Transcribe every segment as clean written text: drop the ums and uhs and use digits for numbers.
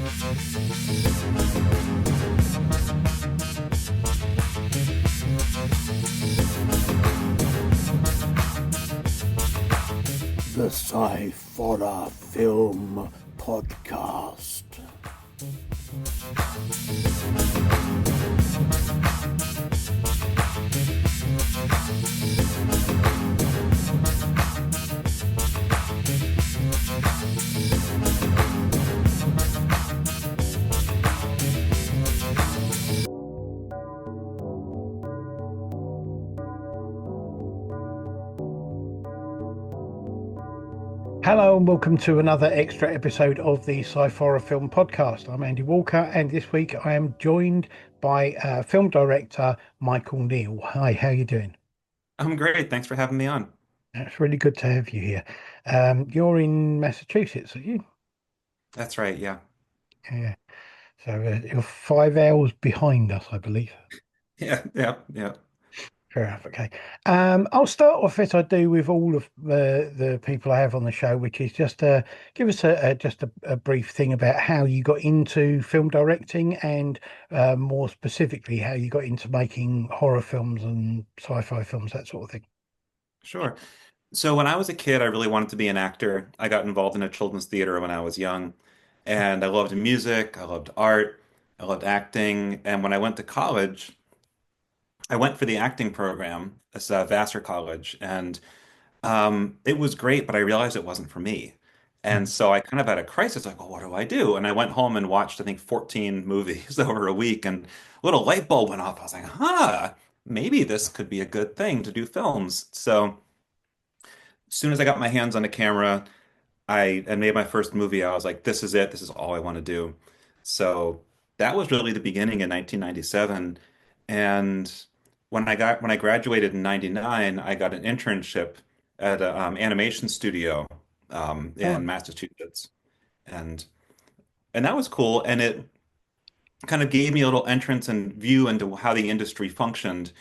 The Sciforror Film Podcast. Hello and welcome to another extra episode of the Sciforror Film Podcast. I'm Andy Walker, and this week I am joined by film director Michael Neel. Hi, how are you doing? I'm great. Thanks for having me on. It's really good to have you here. You're in Massachusetts, are you? That's right. Yeah. Yeah. So you're 5 hours behind us, I believe. Yeah. Yeah. Yeah. Fair enough. Okay. I'll start off as I do with all of the people I have on the show, which is just give us a brief thing about how you got into film directing and more specifically how you got into making horror films and sci-fi films, that sort of thing. Sure. So when I was a kid, I really wanted to be an actor. I got involved in a children's theater when I was young, and I loved music. I loved art. I loved acting. And when I went to college, I went for the acting program at Vassar College, and it was great, but I realized it wasn't for me. And Mm. so I kind of had a crisis, like, well, what do I do? And I went home and watched, I think, 14 movies over a week, and a little light bulb went off. I was like, maybe this could be a good thing to do films. So as soon as I got my hands on a camera, I and made my first movie, I was like, this is it. This is all I want to do. So that was really the beginning in 1997. And when I graduated in 99, I got an internship at an animation studio Oh, in Massachusetts. And and that was cool. And it kind of gave me a little entrance and view into how the industry functioned.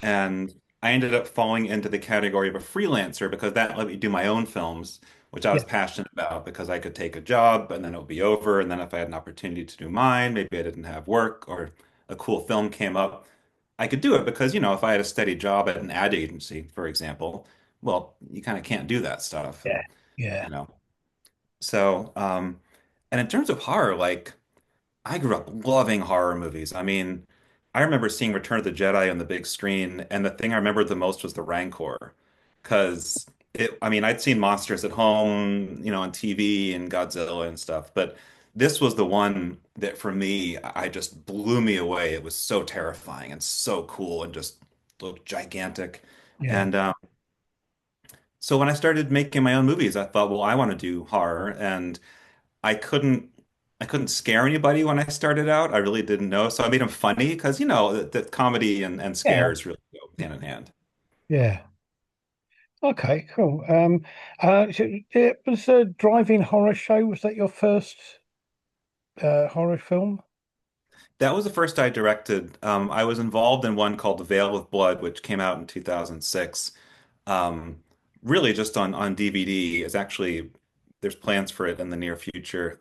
And I ended up falling into the category of a freelancer because that let me do my own films, which I yeah, was passionate about because I could take a job and then it would be over. And then if I had an opportunity to do mine, maybe I didn't have work or a cool film came up, I could do it because, if I had a steady job at an ad agency, for example, well, you kind of can't do that stuff. yeah, And, yeah, you know, so, and in terms of horror, like, I grew up loving horror movies. I mean, I remember seeing Return of the Jedi on the big screen, and the thing I remembered the most was the Rancor. Because I mean, I'd seen monsters at home, on TV and Godzilla and stuff, but this was the one that for me, I just blew me away. It was so terrifying and so cool and just looked gigantic. yeah, And so when I started making my own movies, I thought, well, I want to do horror, and I couldn't I couldn't scare anybody when I started out. I really didn't know. So I made them funny because that comedy and yeah, scares really go hand in hand. yeah. Okay, cool. So it was a drive-in horror show. Was that your first horror film? That was the first I directed. I was involved in one called The Veil of Blood, which came out in 2006. Um, Really just on DVD. It's actually there's plans for it in the near future.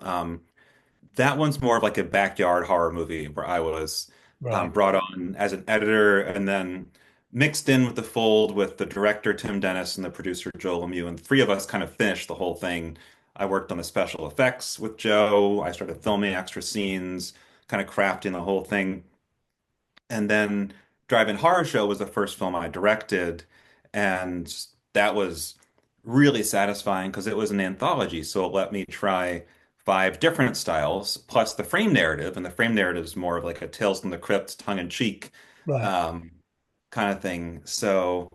That one's more of like a backyard horror movie where I was Right. brought on as an editor and then mixed in with the fold with the director Tim Dennis and the producer Joe Lemieux, and the three of us kind of finished the whole thing. I worked on the special effects with Joe. I started filming extra scenes, kind of crafting the whole thing. And then Drive-In Horror Show was the first film I directed, and that was really satisfying because it was an anthology. So it let me try five different styles, plus the frame narrative, and the frame narrative is more of like a Tales from the Crypt, tongue-in-cheek Right. um, kind of thing. So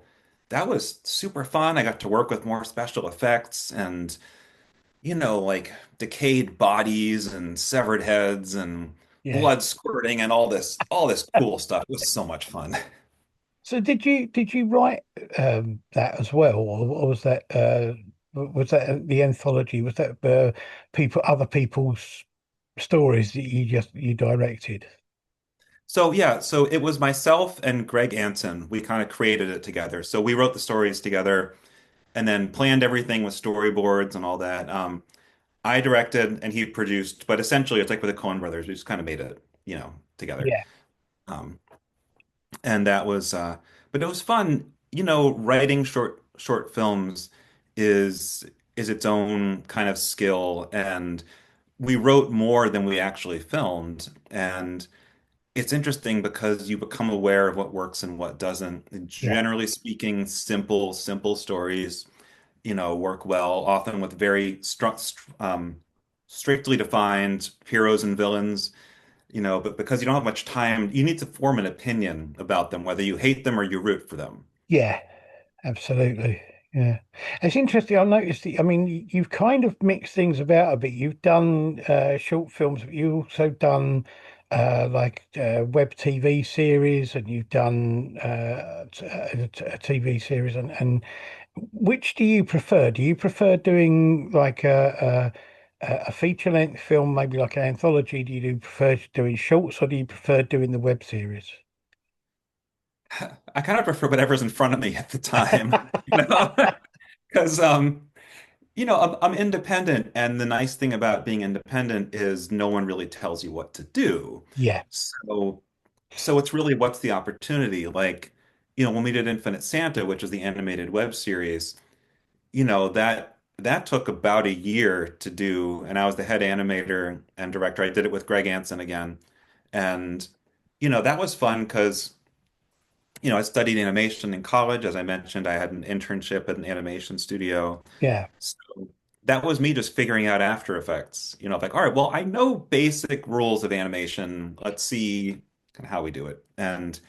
that was super fun. I got to work with more special effects and like decayed bodies and severed heads and Yeah. blood squirting and all this cool stuff. It was so much fun. So did you write that as well, or was that the anthology? Was that other people's stories that you directed? So yeah, so it was myself and Greg Anson. We kind of created it together. So we wrote the stories together and then planned everything with storyboards and all that. I directed and he produced, but essentially it's like with the Coen brothers, we just kind of made it, together. Yeah, Um, and that was but it was fun. Writing short films is is its own kind of skill, and we wrote more than we actually filmed. And it's interesting because you become aware of what works and what doesn't. yeah, Generally speaking, simple stories, work well, often with very strictly defined heroes and villains, but because you don't have much time, you need to form an opinion about them, whether you hate them or you root for them. yeah. Absolutely. Yeah. It's interesting. I noticed that, I mean, you've kind of mixed things about a bit. You've done short films, but you've also done web TV series, and you've done a TV series. And which do you prefer? Do you prefer doing like a feature length film, maybe like an anthology? Do prefer doing shorts, or do you prefer doing the web series? I kind of prefer whatever's in front of me at the time, because I'm independent, and the nice thing about being independent is no one really tells you what to do. Yeah. So, so it's really what's the opportunity? Like, when we did Infinite Santa, which is the animated web series, that took about a year to do, and I was the head animator and director. I did it with Greg Anson again, and that was fun because I studied animation in college. As I mentioned, I had an internship at an animation studio. Yeah. So that was me just figuring out After Effects. Like, all right, well, I know basic rules of animation. Let's see kind of how we do it. And,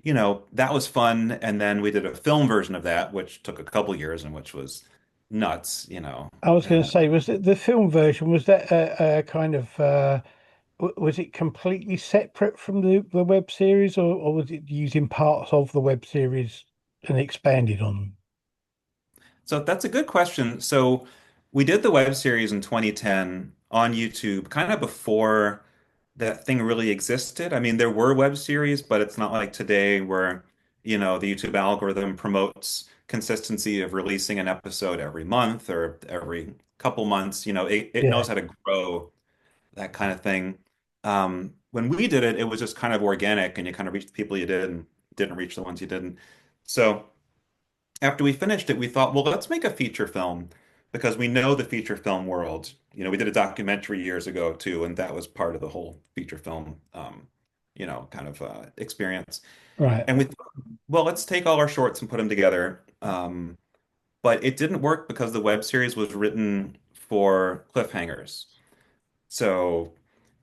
that was fun. And then we did a film version of that, which took a couple years and which was nuts. I was going to And say, was it the film version? Was that a kind of was it completely separate from the web series, or was it using parts of the web series and expanded on them? so that's a good question. So we did the web series in 2010 on YouTube, kind of before that thing really existed. I mean, there were web series, but it's not like today where, the YouTube algorithm promotes consistency of releasing an episode every month or every couple months. It Yeah, knows how to grow that kind of thing. When we did it, it was just kind of organic, and you kind of reached the people you did and didn't reach the ones you didn't. So after we finished it, we thought, well, let's make a feature film because we know the feature film world. We did a documentary years ago too, and that was part of the whole feature film, kind of experience. right. And we thought, well, let's take all our shorts and put them together. But it didn't work because the web series was written for cliffhangers. So,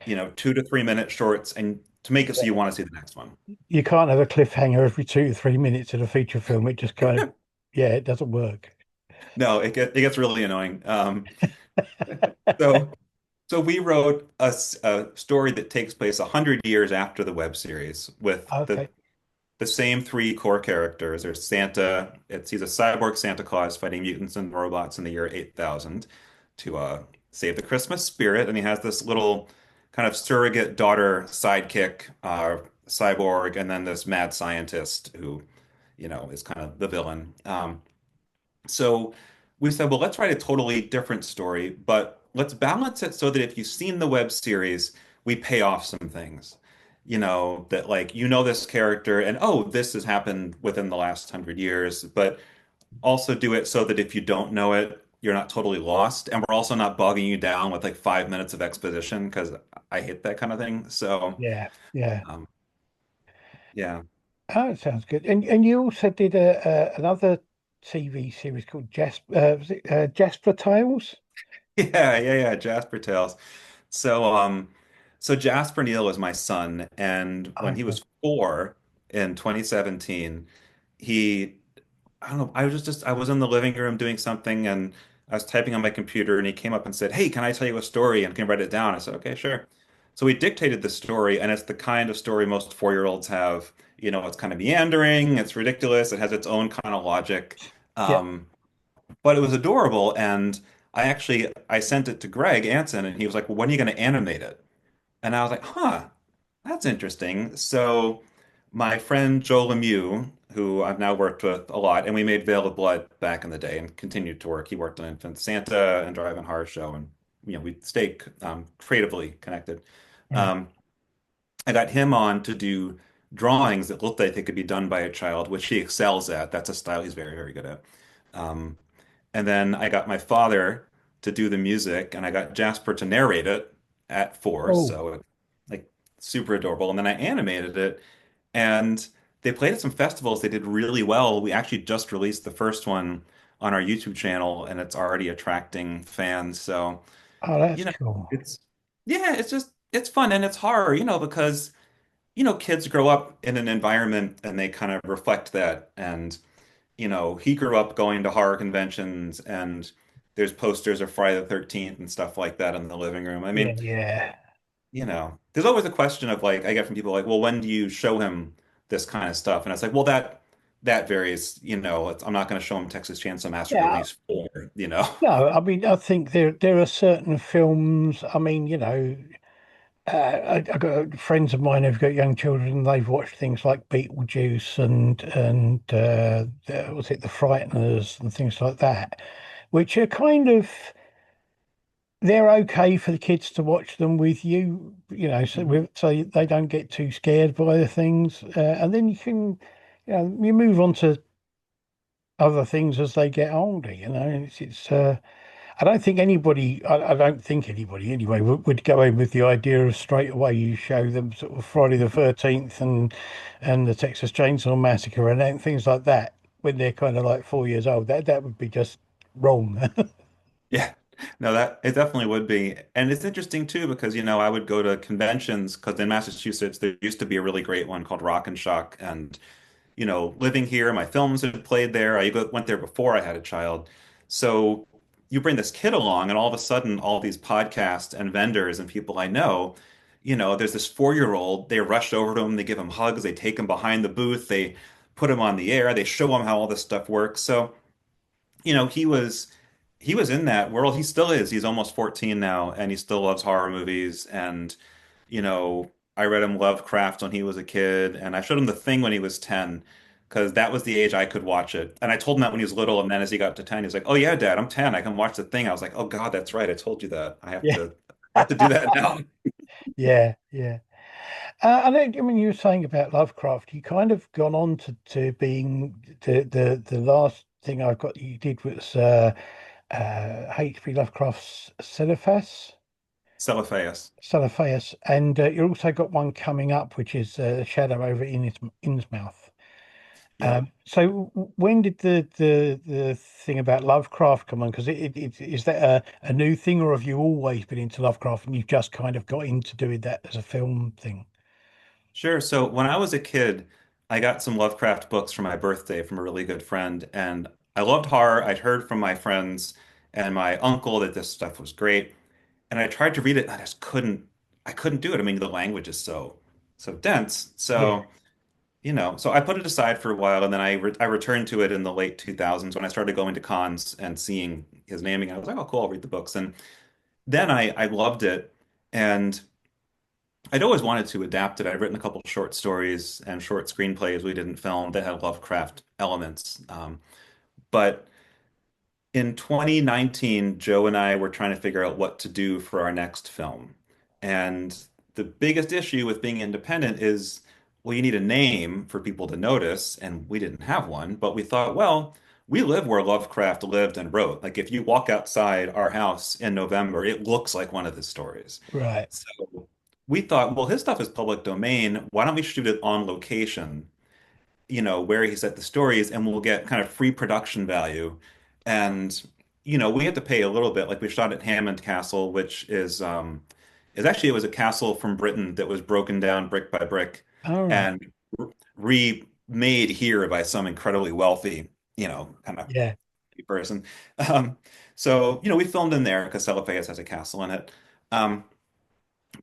2 to 3 minute shorts, and to make it so you want to see the next one. You can't have a cliffhanger every 2 to 3 minutes in a feature film. It just kind of, yeah, it doesn't work. No, it gets really annoying. So. So we wrote a story that takes place 100 years after the web series with the Okay. the same three core characters. There's Santa. He's a cyborg Santa Claus fighting mutants and robots in the year 8000 to save the Christmas spirit, and he has this little kind of surrogate daughter sidekick, cyborg, and then this mad scientist who, is kind of the villain. So we said, well, let's write a totally different story, but let's balance it so that if you've seen the web series, we pay off some things. That like, this character and oh, this has happened within the last 100 years, but also do it so that if you don't know it, you're not totally lost. And we're also not bogging you down with like 5 minutes of exposition because I hate that kind of thing. So, Yeah, yeah. um, yeah. Oh, it sounds good. And you also did another TV series called Jasper Tales? Yeah. Jasper Tales. So, so Jasper Neel is my son, and when he Okay. was 4 in 2017, he, I don't know, I was in the living room doing something, and I was typing on my computer, and he came up and said, "Hey, can I tell you a story? And can you write it down?" I said, "Okay, sure." So he dictated the story, and it's the kind of story most 4-year-olds have. It's kind of meandering, it's ridiculous, it has its own kind of logic. Yeah. Um, but it was adorable, and I sent it to Greg Anson, and he was like, "Well, when are you going to animate it?" And I was like, "Huh, that's interesting." So my friend Joe Lemieux, who I've now worked with a lot, and we made Veil of Blood back in the day and continued to work. He worked on Infant Santa and Driving Horror Show, and we stay creatively connected. Right. Um, I got him on to do drawings that looked like they could be done by a child, which he excels at. That's a style he's very, very good at. Um, and then I got my father to do the music, and I got Jasper to narrate it at four, Oh, so like super adorable. And then I animated it, and they played at some festivals. They did really well. We actually just released the first one on our YouTube channel, and it's already attracting fans. So, oh, that's you know, cool. it's yeah, it's fun and it's hard, because kids grow up in an environment and they kind of reflect that. And he grew up going to horror conventions and there's posters of Friday the 13th and stuff like that in the living room. I Yeah, mean, yeah. there's always a question of like, I get from people like, well, when do you show him this kind of stuff? And it's like, well, that varies. I'm not going to show him Texas Chainsaw Massacre when Yeah. he's 4. No, I mean, I think there are certain films. I mean, I got friends of mine who've got young children. And they've watched things like Beetlejuice and was it The Frighteners and things like that, which are kind of they're okay for the kids to watch them with you, Mhm. so they don't get too scared by the things, and then you move on to other things as they get older. I don't think anybody anyway would go in with the idea of straight away you show them sort of Friday the 13th and the Texas Chainsaw Massacre and then things like that when they're kind of like 4 years old. That would be just wrong. Yeah. No, that it definitely would be. And it's interesting too because I would go to conventions because in Massachusetts there used to be a really great one called Rock and Shock and living here, my films had played there. Went there before I had a child. So you bring this kid along, and all of a sudden, all these podcasts and vendors and people I know, there's this 4-year-old. They rush over to him, they give him hugs, they take him behind the booth, they put him on the air, they show him how all this stuff works. So, he was in that world. He still is. He's almost 14 now, and he still loves horror movies. And you know, I read him Lovecraft when he was a kid, and I showed him The Thing when he was 10, because that was the age I could watch it. And I told him that when he was little, and then as he got to 10, he was like, "Oh yeah, Dad, I'm 10. I can watch The Thing." I was like, "Oh God, that's right. I told you that. I have Yeah. to, I have to do that now." Yeah, yeah. And I mean, you were saying about Lovecraft, you kind of gone on to being the last thing I got you did was H.P. Lovecraft's Celiphaeus. And you also got one coming up, which is Shadow over Innsmouth. Yep. When did the thing about Lovecraft come on? Because is that a new thing, or have you always been into Lovecraft and you've just kind of got into doing that as a film thing? Sure. So when I was a kid, I got some Lovecraft books for my birthday from a really good friend, and I loved horror. I'd heard from my friends and my uncle that this stuff was great, and I tried to read it, and I just couldn't. I couldn't do it. I mean, the language is so dense. Yeah, So I put it aside for a while, and then I returned to it in the late 2000s when I started going to cons and seeing his naming. I was like, oh, cool, I'll read the books, and then I loved it, and I'd always wanted to adapt it. I'd written a couple short stories and short screenplays we didn't film that had Lovecraft elements. But in 2019, Joe and I were trying to figure out what to do for our next film. And the biggest issue with being independent is, well, you need a name for people to notice, and we didn't have one. But we thought, well, we live where Lovecraft lived and wrote. Like if you walk outside our house in November, it looks like one of his stories. right. So we thought, well, his stuff is public domain. Why don't we shoot it on location, where he set the stories, and we'll get kind of free production value. And, we had to pay a little bit. Like we shot at Hammond Castle, which is actually, it was a castle from Britain that was broken down brick by brick All right. and remade here by some incredibly wealthy, kind of Yeah. person. Um, so, we filmed in there because Celiphaeus has a castle in it. Um,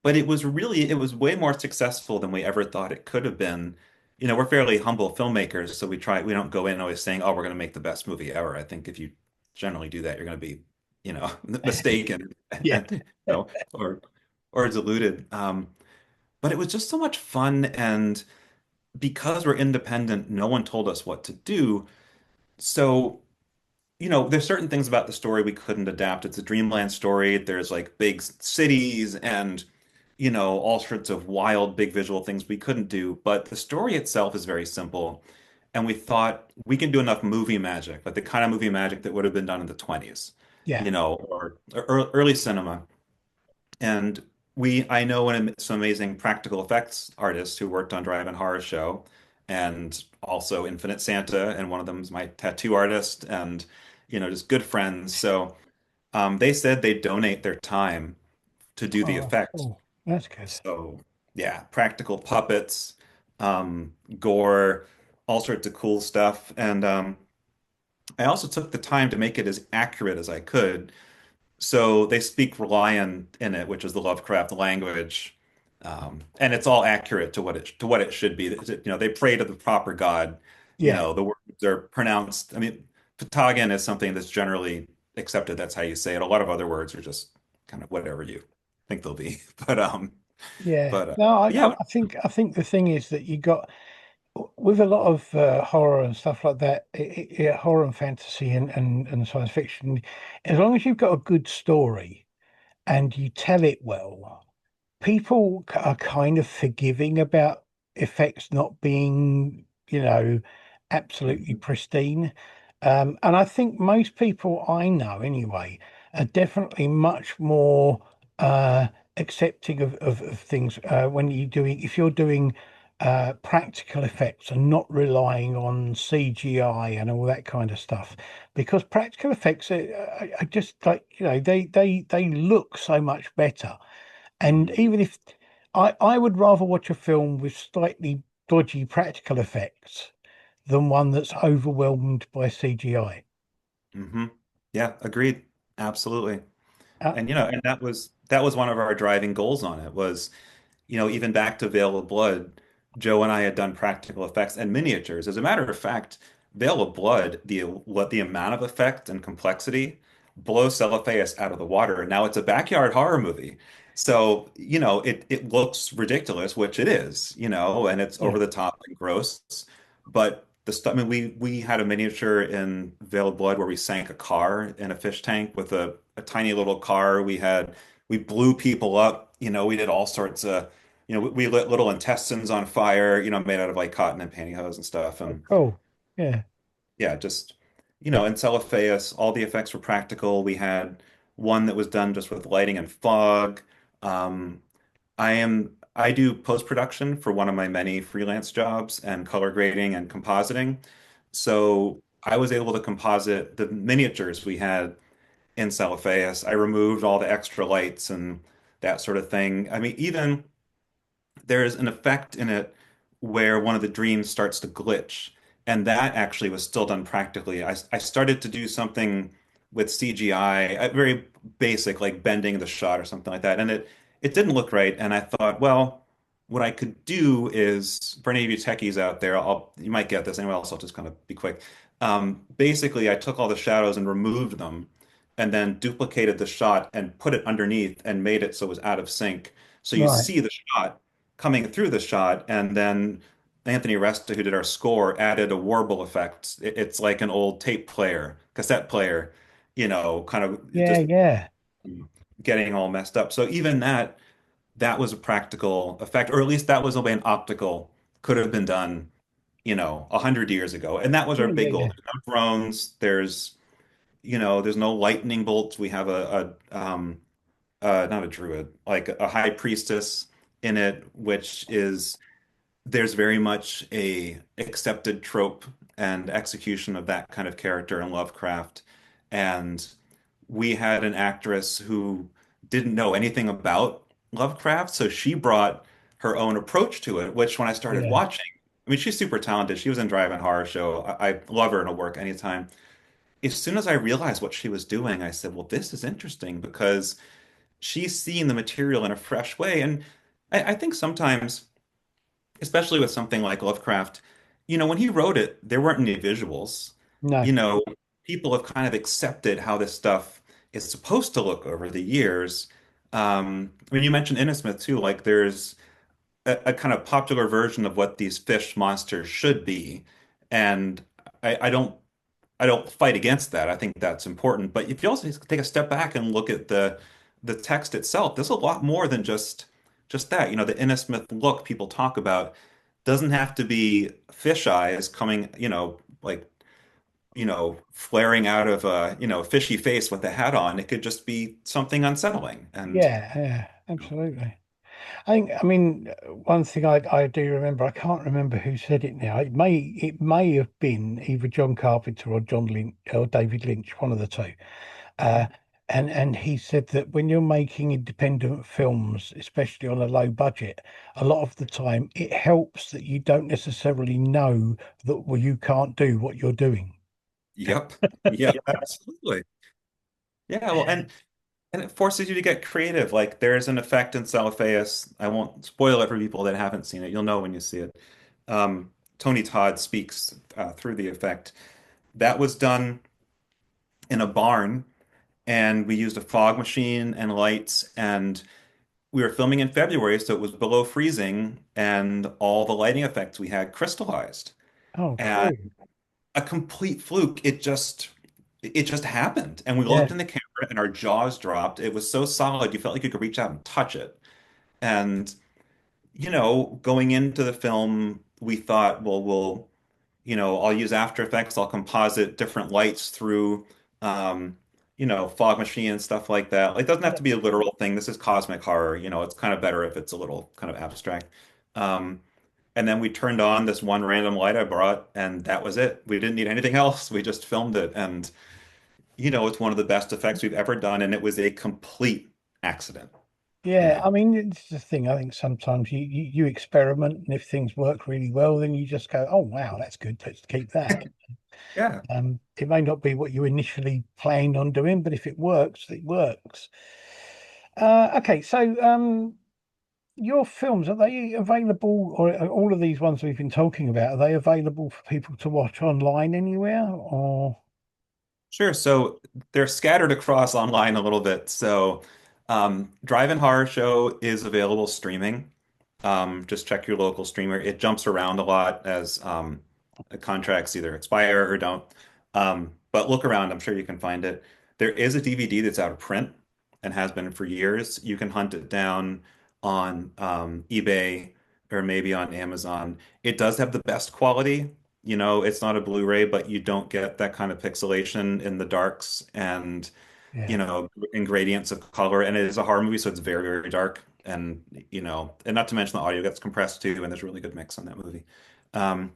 but it was way more successful than we ever thought it could have been. We're fairly humble filmmakers, so we don't go in always saying, oh, we're going to make the best movie ever. I think if you generally do that, you're going to be, mistaken Yeah. and, or deluded. But it was just so much fun. And because we're independent, no one told us what to do. So there's certain things about the story we couldn't adapt. It's a dreamland story. There's like big cities and, all sorts of wild, big visual things we couldn't do. But the story itself is very simple. And we thought we can do enough movie magic, like the kind of movie magic that would have been done in the 20s, Yeah, or early cinema. And I know some amazing practical effects artists who worked on Drive-In Horror Show and also Infinite Santa, and one of them is my tattoo artist, and just good friends. So they said they donate their time to do the oh, effects. cool. That's good. So yeah, practical puppets, gore, all sorts of cool stuff. And I also took the time to make it as accurate as I could. So they speak Reliant in it, which is the Lovecraft language, and it's all accurate to what it should be. They pray to the proper god. Yeah, The words are pronounced. I mean, Patagon is something that's generally accepted. That's how you say it. A lot of other words are just kind of whatever you think they'll be. yeah. But No, yeah. I think the thing is that you got with a lot of horror and stuff like that, horror and fantasy and science fiction, as long as you've got a good story and you tell it well, people are kind of forgiving about effects not being, absolutely Mhm. pristine. And I think most people I know anyway are definitely much more uh, accepting of things when if you're doing practical effects and not relying on CGI and all that kind of stuff, because practical effects are just like, they look so much better. And Mhm. even if I would rather watch a film with slightly dodgy practical effects than one that's overwhelmed by CGI. Hmm. Yeah, agreed. Absolutely. Uh, And that was one of our driving goals on it was, even back to Veil of Blood, Joe and I had done practical effects and miniatures. As a matter of fact, Veil of Blood, the amount of effect and complexity blows Celiphaeus out of the water. Now it's a backyard horror movie. So, it looks ridiculous, which it is, and it's yeah. over the top and gross. But the stuff, I mean, we had a miniature in Veil of Blood where we sank a car in a fish tank with a tiny little car. We blew people up, we did all sorts of, we lit little intestines on fire, made out of like cotton and pantyhose and stuff. Oh, And cool. Yeah. yeah, just, in Celiphaeus, all the effects were practical. We had one that was done just with lighting and fog. Um, I do post-production for one of my many freelance jobs and color grading and compositing. So I was able to composite the miniatures we had in Celiphaeus. I removed all the extra lights and that sort of thing. I mean, even there's an effect in it where one of the dreams starts to glitch, and that actually was still done practically. I started to do something with CGI, very basic, like bending the shot or something like that, and it didn't look right. And I thought, well, what I could do is, for any of you techies out there, you might get this. Anyone else, I'll just kind of be quick. Basically, I took all the shadows and removed them, and then duplicated the shot and put it underneath and made it so it was out of sync. So you Right. see the shot coming through the shot, and then Anthony Resta, who did our score, added a warble effect. It's like an old tape player, cassette player, kind of Yeah, just yeah. getting all messed up. So even that was a practical effect, or at least that was a way an optical could have been done, 100 years ago. And that was our Yeah, yeah, big goal. yeah. There's no drones. There's no lightning bolts. We have not a druid, like a high priestess in it, which is there's very much a accepted trope and execution of that kind of character in Lovecraft. And we had an actress who didn't know anything about Lovecraft, so she brought her own approach to it, which when I started Yeah. watching, I mean, she's super talented. She was in Drive-In Horror Show. I love her and her work anytime. As soon as I realized what she was doing, I said, well, this is interesting because she's seeing the material in a fresh way. And I think sometimes especially with something like Lovecraft, when he wrote it, there weren't any visuals. No. You know, People have kind of accepted how this stuff is supposed to look over the years. I mean, you mentioned Innismith too, like there's a kind of popular version of what these fish monsters should be. And I don't I don't fight against that. I think that's important. But if you also take a step back and look at the text itself, there's a lot more than just that. You know, the Innesmith look people talk about doesn't have to be fish eyes coming, like, flaring out of a, fishy face with a hat on. It could just be something unsettling. And Yeah, yeah, absolutely. I mean, one thing I do remember, I can't remember who said it now. It may have been either John Carpenter or John Lynch or David Lynch, one of the two. Uh, and he said that when you're making independent films, especially on a low budget, a lot of the time it helps that you don't necessarily know that well, you can't do what you're doing. yep. Yep, absolutely. Yeah, well, and it forces you to get creative. Like there's an effect in Cellophaeus. I won't spoil it for people that haven't seen it. You'll know when you see it. Tony Todd speaks through the effect. That was done in a barn, and we used a fog machine and lights, and we were filming in February, so it was below freezing, and all the lighting effects we had crystallized. Oh, And cool. a complete fluke. It just happened. And we Yeah, looked in the camera and our jaws dropped. It was so solid, you felt like you could reach out and touch it. And, going into the film, we thought, well, I'll use After Effects, I'll composite different lights through, um, fog machine and stuff like that. Like, it doesn't have to be a literal thing. This is cosmic horror. It's kind of better if it's a little kind of abstract. Um, and then we turned on this one random light I brought, and that was it. We didn't need anything else. We just filmed it. And, it's one of the best effects we've ever done, and it was a complete accident, you yeah. know. I mean, it's the thing. I think sometimes you experiment, and if things work really well, then you just go, "Oh, wow, that's good. Let's keep that." Yeah. It may not be what you initially planned on doing, but if it works, it works. Okay, so your films, are they available, or are all of these ones we've been talking about, are they available for people to watch online anywhere? Or Sure. So they're scattered across online a little bit. So Drive-In Horror Show is available streaming. Just check your local streamer. It jumps around a lot as contracts either expire or don't. But look around. I'm sure you can find it. There is a DVD that's out of print and has been for years. You can hunt it down on eBay or maybe on Amazon. It does have the best quality. It's not a Blu-ray, but you don't get that kind of pixelation in the darks and, yeah, in gradients of color. And it is a horror movie, so it's very, very dark. And not to mention the audio gets compressed too, and there's a really good mix on that movie. Um,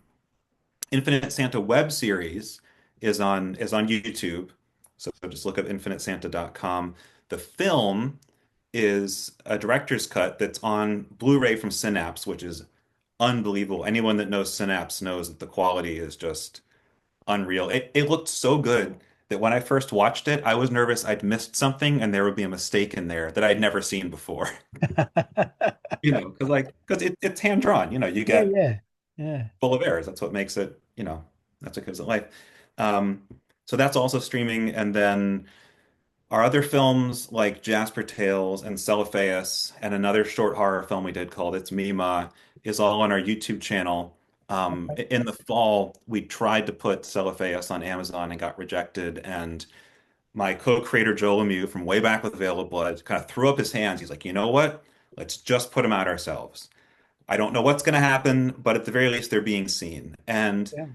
Infinite Santa web series is on YouTube. So just look up infinitesanta.com. The film is a director's cut that's on Blu-ray from Synapse, which is unbelievable. Anyone that knows Synapse knows that the quality is just unreal. It looked so good that when I first watched it, I was nervous I'd missed something and there would be a mistake in there that I'd never seen before. Because it's hand drawn. You yeah, get yeah, yeah. full of errors. That's what makes it. That's what gives it life. Um, so that's also streaming, and then our other films like Jasper Tales and Celophaeus and another short horror film we did called It's Me, Ma is all on our YouTube channel. In the fall, we tried to put Celophaeus on Amazon and got rejected. And my co-creator Joe Lemieux from way back with Veil of Blood kind of threw up his hands. He's like, you know what? Let's just put them out ourselves. I don't know what's going to happen, but at the very least, they're being seen. And Yeah.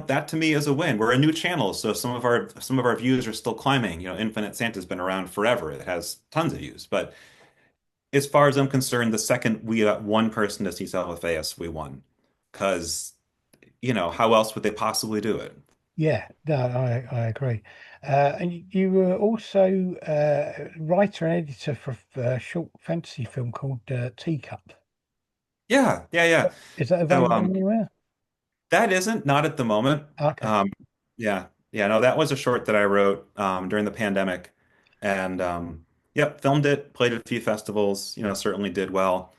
that to me is a win. We're a new channel, so some of our views are still climbing. Infinite Santa's been around forever. It has tons of views. But as far as I'm concerned, the second we got one person to see Sciforror, we won. Because, how else would they possibly do it? Yeah, no, I agree. And you were also writer and editor for a short fantasy film called Teacup. Yeah, yeah, yeah. Is that So, available anywhere? that isn't not at the moment. Okay. Yeah, yeah, no, that was a short that I wrote during the pandemic, and yep, filmed it, played at a few festivals. Certainly did well.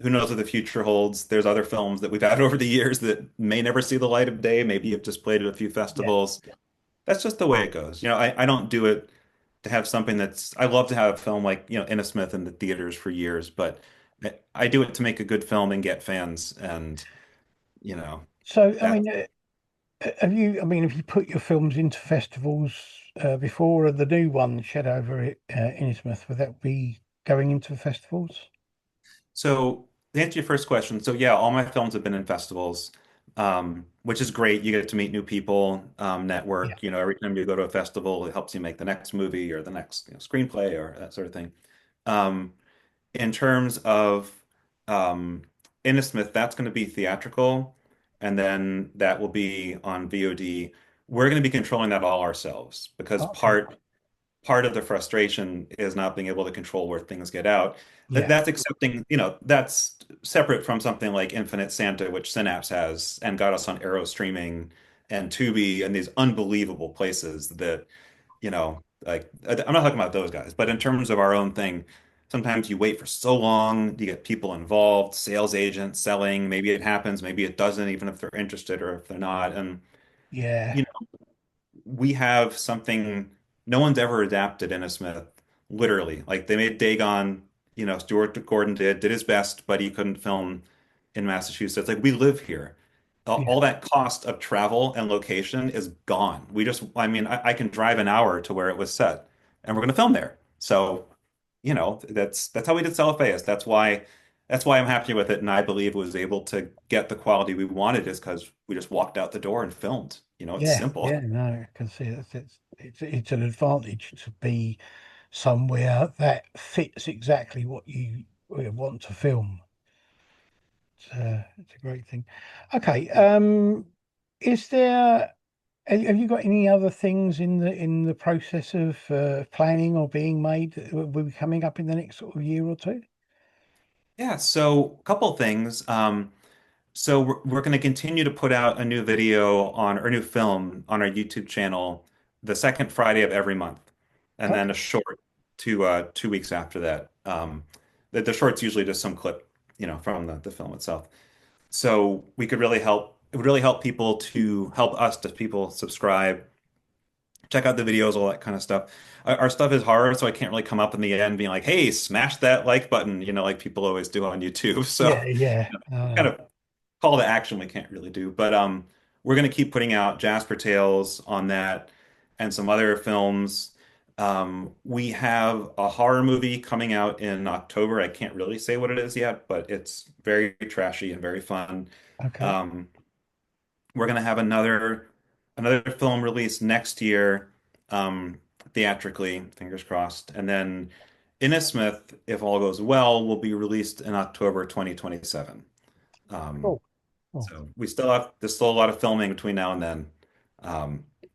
Who knows what the future holds? There's other films that we've had over the years that may never see the light of day. Maybe you've just played at a few Yeah. festivals. That's just the way it goes. I don't do it to have something that's. I love to have a film like Innesmith in the theaters for years, but I do it to make a good film and get fans, and you know So, I that. mean, Have you, I mean, have you put your films into festivals before, or the new one, Shadow over Innsmouth, would that be going into festivals? So to answer your first question, so yeah, all my films have been in festivals, which is great. You get to meet new people, Yeah. network. Every time you go to a festival, it helps you make the next movie or the next, screenplay or that sort of thing. Um, in terms of um, Innismith, that's going to be theatrical, and then that will be on VOD. We're going to be controlling that all ourselves because Okay. part of the frustration is not being able to control where things get out. Yeah. That's accepting, that's separate from something like Infinite Santa, which Synapse has and got us on Arrow streaming and Tubi and these unbelievable places that, like I'm not talking about those guys, but in terms of our own thing, sometimes you wait for so long, you get people involved, sales agents selling, maybe it happens, maybe it doesn't, even if they're interested or if they're not. And Yeah. you we have something no one's ever adapted in a Smith, literally. Like they made Dagon, Stuart Gordon did his best, but he couldn't film in Massachusetts. Like we live here. Yeah. All that cost of travel and location is gone. I mean, I can drive an hour to where it was set, and we're going to film there. So, that's how we did Celiphaeus. That's why I'm happy with it, and I believe was able to get the quality we wanted is because we just walked out the door and filmed. It's Yeah. simple. Yeah. No, I can see it's an advantage to be somewhere that fits exactly what you want to film. It's a great thing. Okay. Is there? Have you got any other things in the process of planning or being made that will be coming up in the next sort of year or two? Yeah, so a couple things. So we're going to continue to put out a new video on or new film on our YouTube channel the second Friday of every month, and then a Okay. short 2 weeks after that. The short's usually just some clip, from the film itself. So we could really help. It would really help people to help us to people subscribe, check out the videos, all that kind of stuff. Our stuff is horror, so I can't really come up in the end being like, "Hey, smash that like button," like people always do on YouTube. Yeah. So, Yeah. kind of call to action we can't really do. But we're going to keep putting out Jasper Tales on that and some other films. We have a horror movie coming out in October. I can't really say what it is yet, but it's very trashy and very fun. Okay. Um, we're going to have another film released next year, um, theatrically, fingers crossed. And then Innismith, if all goes well, will be released in October 2027. Um, Cool. Cool. so there's still a lot of filming between now and then.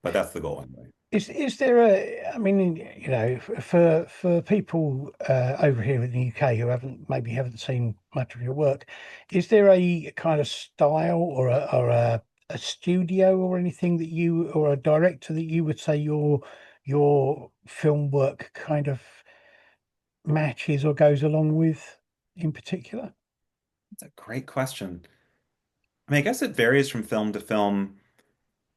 But that's the goal anyway. Is there a, I mean, for people over here in the UK who haven't seen much of your work, is there a kind of style or a studio or anything that you or a director that you would say your film work kind of matches or goes along with in particular? It's a great question. I mean, I guess it varies from film to film.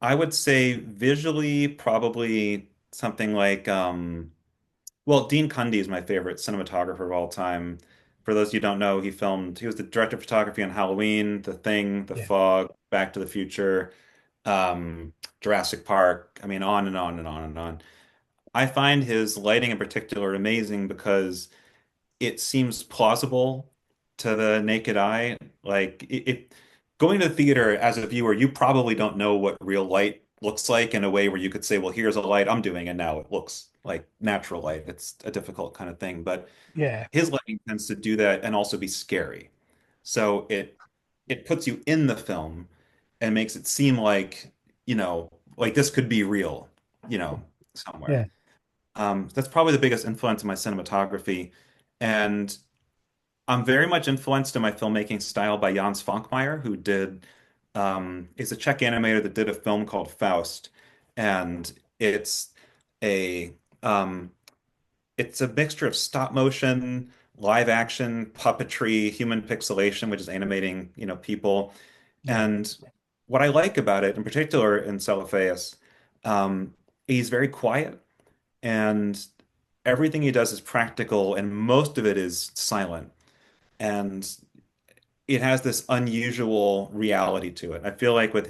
I would say visually, probably something like, well, Dean Cundey is my favorite cinematographer of all time. For those of you who don't know, he was the director of photography on Halloween, The Thing, The Yeah. Fog, Back to the Future, Jurassic Park. I mean, on and on and on and on. I find his lighting in particular amazing because it seems plausible to the naked eye. Like going to the theater as a viewer, you probably don't know what real light looks like in a way where you could say, well, here's a light I'm doing, and now it looks like natural light. It's a difficult kind of thing. But Yeah. his lighting tends to do that and also be scary. So it puts you in the film and makes it seem like, like this could be real, somewhere. Yeah. That's probably the biggest influence in my cinematography. And I'm very much influenced in my filmmaking style by Jan Svankmajer, who is a Czech animator that did a film called Faust. And it's a, um, it's a mixture of stop motion, live action, puppetry, human pixelation, which is animating, people. Yeah. And what I like about it, in particular in Celiphaeus, he's very quiet and everything he does is practical and most of it is silent. And it has this unusual reality to it. I feel like with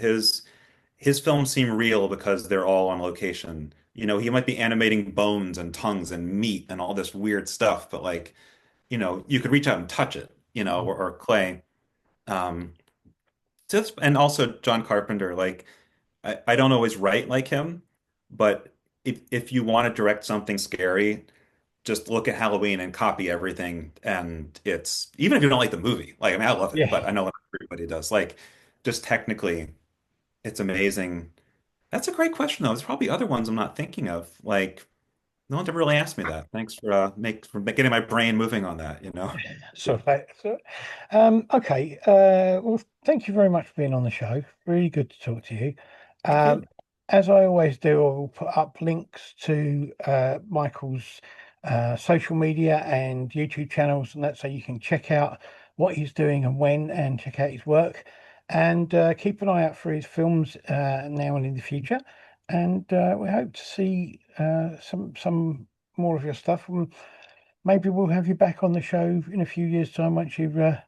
his films seem real because they're all on location. He might be animating bones and tongues and meat and all this weird stuff, but like, you could reach out and touch it, or clay. Um, just and also John Carpenter, like I don't always write like him, but if you want to direct something scary, just look at Halloween and copy everything. And it's even if you don't like the movie, like I mean, I love it, Yeah. but I know not everybody does. Like, just technically, it's amazing. That's a great question, though. There's probably other ones I'm not thinking of. Like, no one's ever really asked me that. Thanks for getting my brain moving on that. Okay. Well, thank you very much for being on the show. Really good to talk to you. Thank Um, you. as I always do, I will put up links to Michael's social media and YouTube channels, and that so you can check out what he's doing and when, and check out his work, and keep an eye out for his films now and in the future. And we hope to see some more of your stuff. And maybe we'll have you back on the show in a few years' time once you're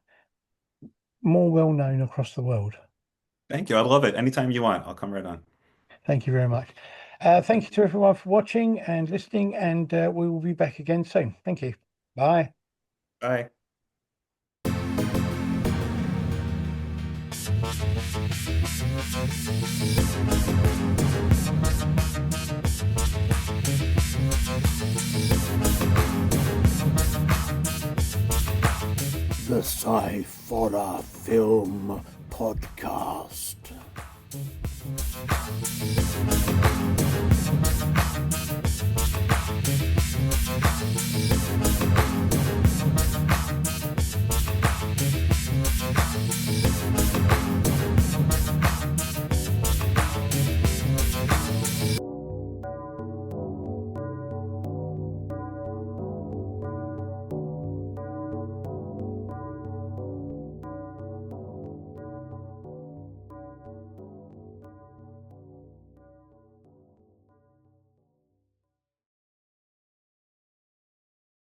more well known across the world. Thank you. I love it. Anytime you want, I'll come right on. Thank you very much. Thank you to everyone for watching and listening, and we will be back again soon. Thank you. Bye. Bye. The Sciforror Film Podcast.